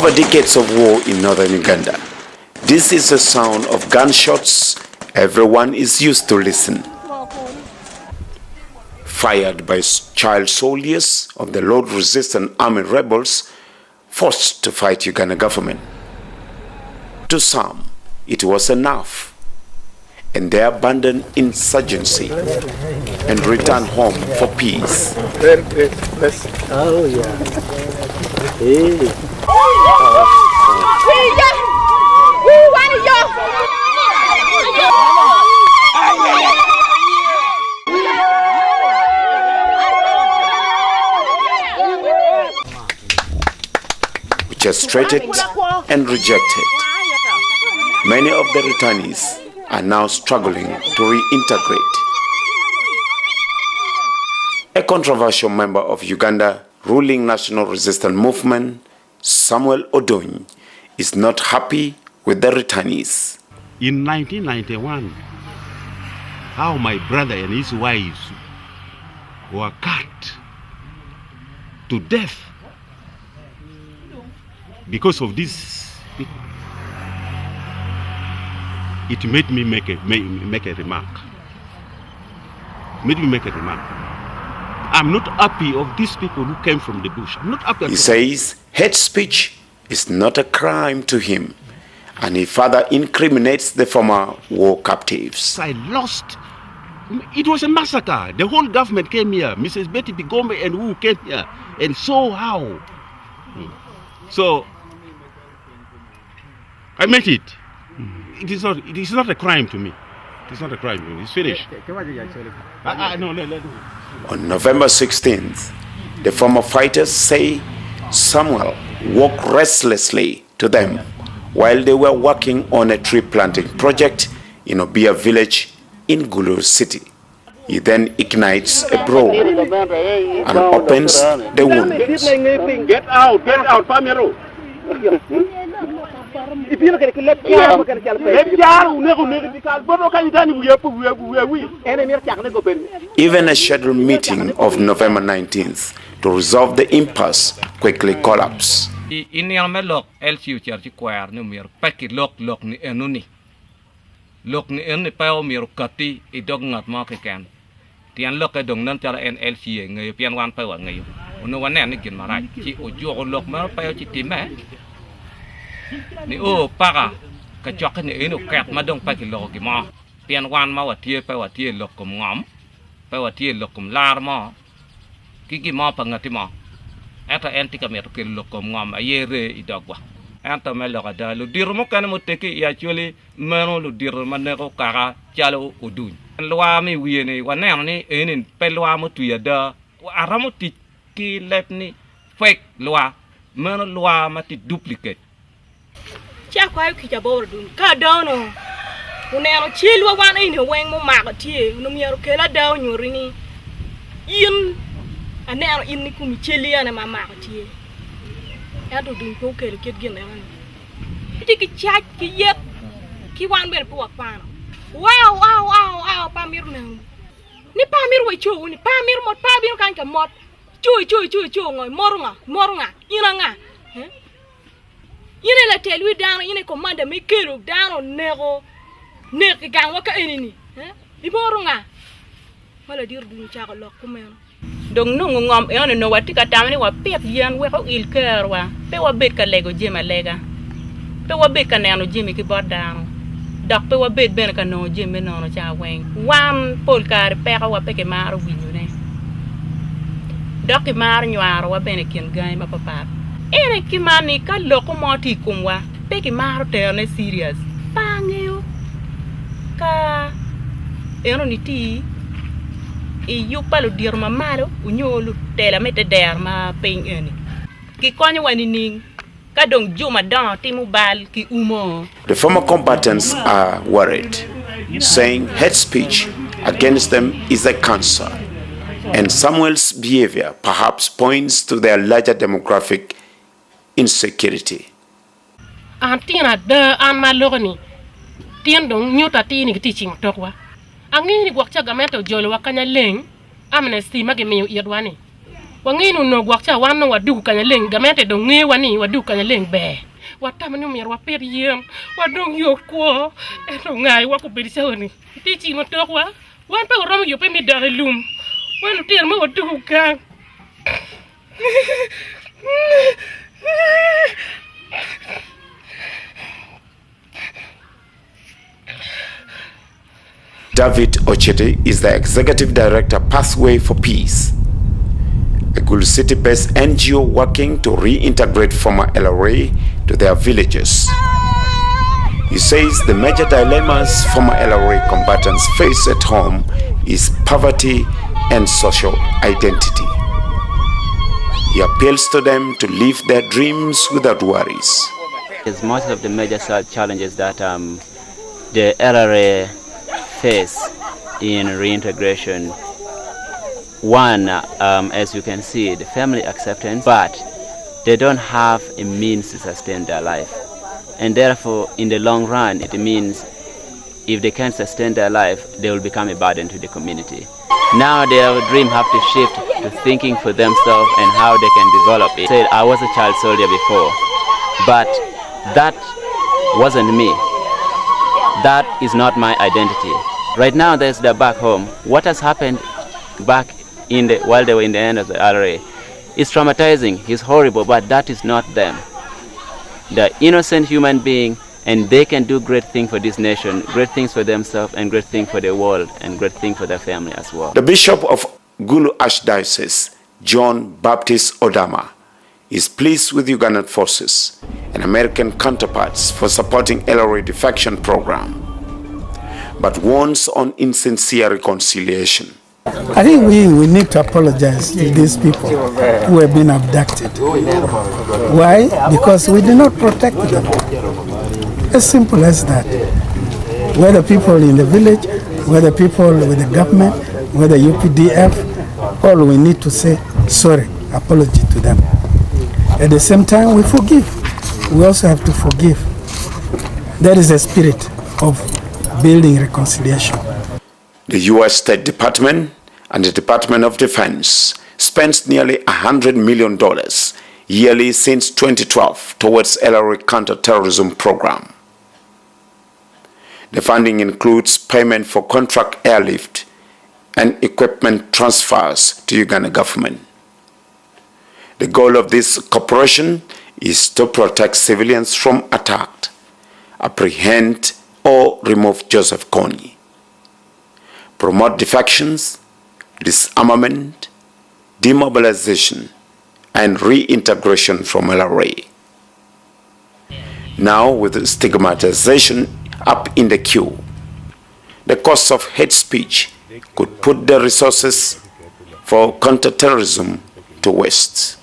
Over decades of war in northern Uganda, this is the sound of gunshots everyone is used to listen. Fired by child soldiers of the Lord-resistant army rebels forced to fight Uganda government. To some, it was enough, and they abandoned insurgency and returned home for peace. Oh, yeah. Frustrated and rejected. Many of the returnees are now struggling to reintegrate. A controversial member of Uganda ruling National Resistance Movement, Samuel Odony, is not happy with the returnees. In 1991, how my brother and his wives were cut to death because of this, it made me make a remark. I'm not happy of these people who came from the bush. I'm not happy. He says hate speech is not a crime to him, and he further incriminates the former war captives. I lost. It was a massacre. The whole government came here. Mrs. Betty Bigombe and who came here and saw how. So I meant it. It is not a crime to me. It's not a crime to me. It's finished. On November 16th, the former fighters say Samuel walked restlessly to them while they were working on a tree planting project in Obia village in Gulu City. He then ignites a brawl and opens the wounds. Get out, Pamero. Even a scheduled meeting of November 19th to resolve the impasse quickly collapsed. Ni o para ka chok ni eno kat ma dong pa ki lo ki ma pian wan ma wa tie pa wa tie lo kum ngam pa wa tie lo kum lar ma ki ma pa ngati ma ata enti ka met ki lo kum ngam a yere I dogwa anta me lo da lu dir mo kan mo teki ya chuli mano lu dir man ne ko kara chalo udun lwa mi wi ni wa ne ni enin pe lwa mo tu ya da aramo ti ki lep ni fake lwa mano lwa ma ti duplicate Kwa kijabor dun ka dono unero chilwa wana ini weng mo magatie unomiero kela daw nyurini in anero inni kumi chili ana magatie ado dun ko kele ket gene wan tiki chat ki yep ki wan ber po pano wow pamir na ni pamir we chu ni pamir mot pamir kan ka mot chu ngoy morunga inanga Yine la tell we down, yine command me kero down on nego gang waka enini. Di morunga. Wala dir du cha lo kumen. Dong no ngom e no wati ka tamni wa pep yan we ko il kerwa. Pe wa bet ka lego jema lega. Pe wa bet ka nano jemi ki bodano. Dak pe wa bet ben ka no jemi no cha wen. Wan pol kar pe ka wa pe ke maro winyu ne. Dak ki mar nyaro wa ben ken gai ma papa. Ere kimani ka loko moti kumwa peki maro terne serious pangeo ka eno niti I yupalo dirma malo unyolu tela mete der ma ping eni ki konyo wanining ka dong juma don timu bal ki umo. The former combatants are worried, saying hate speech against them is a cancer, and Samuel's behavior perhaps points to their larger demographic insecurity. Antina de an malogni tien dong nyuta tini teaching tokwa angi ni gwakcha gameto jolo wakanya leng amnesty mage meyo irwani Wanginu no wakcha wano wadu kanyaleng gamete donge wani wadu kanyaleng be. Watamanu mir wapir yem wadong yokwo eto ngai wako bedisawani. Tichi motokwa wan pa romo yope mi dare lum. Wan tier ma wadu kan. David Ochete is the Executive Director, Pathway for Peace, a Gulu City-based NGO working to reintegrate former LRA to their villages. He says the major dilemmas former LRA combatants face at home is poverty and social identity. He appeals to them to live their dreams without worries. Most of the major challenges that the LRA face in reintegration. One, as you can see, the family acceptance, but they don't have a means to sustain their life. And therefore, in the long run, it means if they can't sustain their life, they will become a burden to the community. Now their dream have to shift to thinking for themselves and how they can develop it. Said, I was a child soldier before, but that wasn't me. That is not my identity. Right now, there's the back home. What has happened back while they were in the end of the LRA is traumatizing. It's horrible, but that is not them. They're innocent human beings, and they can do great things for this nation, great things for themselves, and great things for the world, and great things for their family as well. The Bishop of Gulu Archdiocese, John Baptist Odama, is pleased with Ugandan forces and American counterparts for supporting LRA defection program, but warns on insincere reconciliation. I think we need to apologize to these people who have been abducted. Why? Because we did not protect them. As simple as that. Whether people in the village, whether people with the government, whether UPDF, all we need to say sorry, apology to them. At the same time, we forgive. We also have to forgive. That is the spirit of building reconciliation. The U.S. State Department and the Department of Defense spends nearly $100 million yearly since 2012 towards LRA counter-terrorism program. The funding includes payment for contract airlift and equipment transfers to Uganda government. The goal of this cooperation is to protect civilians from attack, apprehend or remove Joseph Kony, promote defections, disarmament, demobilization, and reintegration from LRA. Now, with stigmatization up in the queue, the cost of hate speech could put the resources for counter-terrorism to waste.